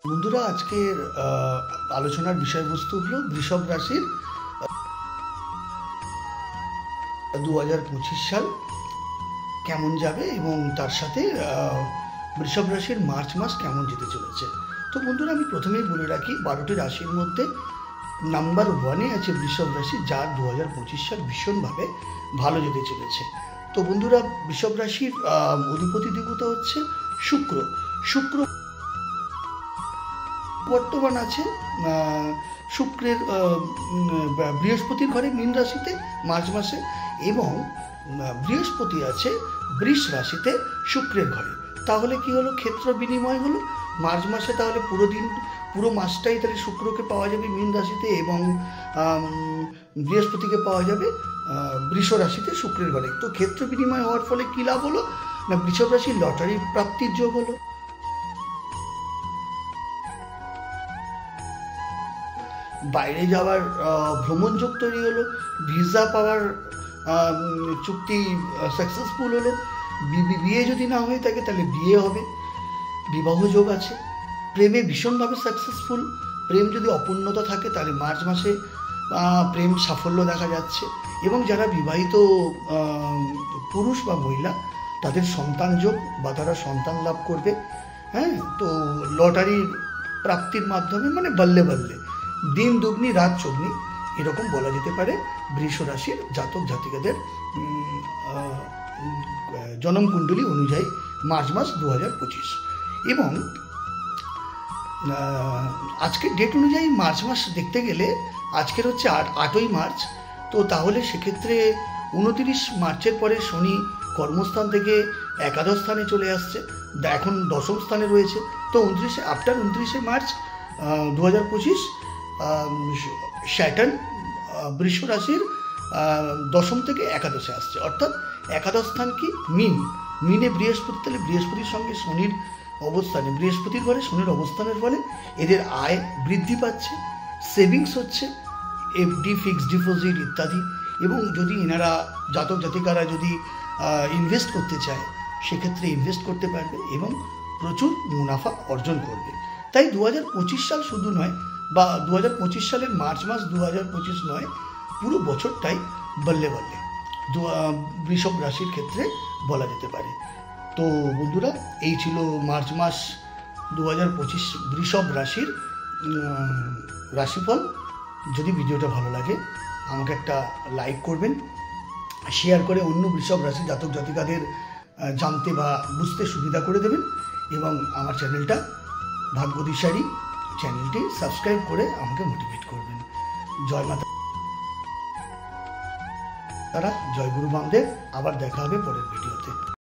বন্ধুরা, আজকের আলোচনার বিষয়বস্তু হলো বৃষভ রাশির 2025 সাল কেমন যাবে এবং তার সাথে বৃষভ রাশির মার্চ মাস কেমন যেতে চলেছে। তো বন্ধুরা, আমি প্রথমেই বলে রাখি 12টি রাশির মধ্যে নাম্বার 1-এ আছে বৃষভ রাশি, যার 2025 সাল ভীষণভাবে ভালো যেতে চলেছে। তো বন্ধুরা, বৃষভ রাশির অধিপতি দেবতা হচ্ছে শুক্র। শুক্র বর্তমান আছে শুক্রের বৃহস্পতির ঘরে মীন রাশিতে মার্চ মাসে, এবং বৃহস্পতি আছে বৃষ রাশিতে শুক্রের ঘরে। তাহলে কি হলো, ক্ষেত্র বিনিময় হলো মার্চ মাসে। তাহলে পুরো মাসটাই তাহলে শুক্রকে পাওয়া যাবে মীন রাশিতে এবং বৃহস্পতিকে পাওয়া যাবে বৃষ রাশিতে শুক্রের ঘরে। তো ক্ষেত্র বিনিময় হওয়ার ফলে কী লাভ হলো না, বৃষভ রাশির লটারি প্রাপ্তির যোগ হলো, বাইরে যাওয়ার ভ্রমণ যোগ তৈরি হলো, ভিসা পাওয়ার চুক্তি সাকসেসফুল হলো, বিয়ে যদি না হয়ে থাকে তাহলে বিয়ে হবে, বিবাহ যোগ আছে, প্রেমে ভীষণভাবে সাকসেসফুল। প্রেম যদি অপূর্ণতা থাকে তাহলে মার্চ মাসে প্রেম সাফল্য দেখা যাচ্ছে, এবং যারা বিবাহিত পুরুষ বা মহিলা তাদের সন্তান যোগ বা তারা সন্তান লাভ করবে। হ্যাঁ, তো লটারির প্রাপ্তির মাধ্যমে মানে বল্লে বল্লে দিন দুগ্নি রাত চগ্নি এরকম বলা যেতে পারে বৃষ রাশির জাতক জাতিকাদের জন্মকুণ্ডলী অনুযায়ী মার্চ মাস 2025। এবং আজকের ডেট অনুযায়ী মার্চ মাস দেখতে গেলে আজকের হচ্ছে 8ই মার্চ। তো তাহলে সেক্ষেত্রে 29 মার্চের পরে শনি কর্মস্থান থেকে একাদশ স্থানে চলে আসছে, এখন দশম স্থানে রয়েছে। তো 29শে মার্চ 2025 স্যাটার্ন বৃষ রাশির দশম থেকে একাদশে আসছে, অর্থাৎ একাদশ স্থান কি মিনে বৃহস্পতি। তাহলে বৃহস্পতির সঙ্গে শনির অবস্থানে, বৃহস্পতির ঘরে শনির অবস্থানের ফলে এদের আয় বৃদ্ধি পাচ্ছে, সেভিংস হচ্ছে, এফডি, ফিক্সড ডিপোজিট ইত্যাদি। এবং যদি এনারা জাতক জাতিকারা যদি ইনভেস্ট করতে চায় সেক্ষেত্রে ইনভেস্ট করতে পারবে এবং প্রচুর মুনাফা অর্জন করবে। তাই 2025 সাল শুধু নয়, বা 2025 সালের মার্চ মাস 2025 নয়, পুরো বছরটাই বল্লে বল্লে বৃষভ রাশির ক্ষেত্রে বলা যেতে পারে। তো বন্ধুরা, এই ছিল মার্চ মাস 2025 বৃষভ রাশির রাশিফল। যদি ভিডিওটা ভালো লাগে আমাকে একটা লাইক করবেন, শেয়ার করে অন্য বৃষভ রাশি জাতক জাতিকাদের জানতে বা বুঝতে সুবিধা করে দেবেন, এবং আমার চ্যানেলটা ভাগ্যদিশারি চ্যানেলটি সাবস্ক্রাইব করে আমাকে মোটিভেট করবেন। জয় মাতা তারা, জয় গুরু বামদেব। আবার দেখা হবে পরের ভিডিওতে।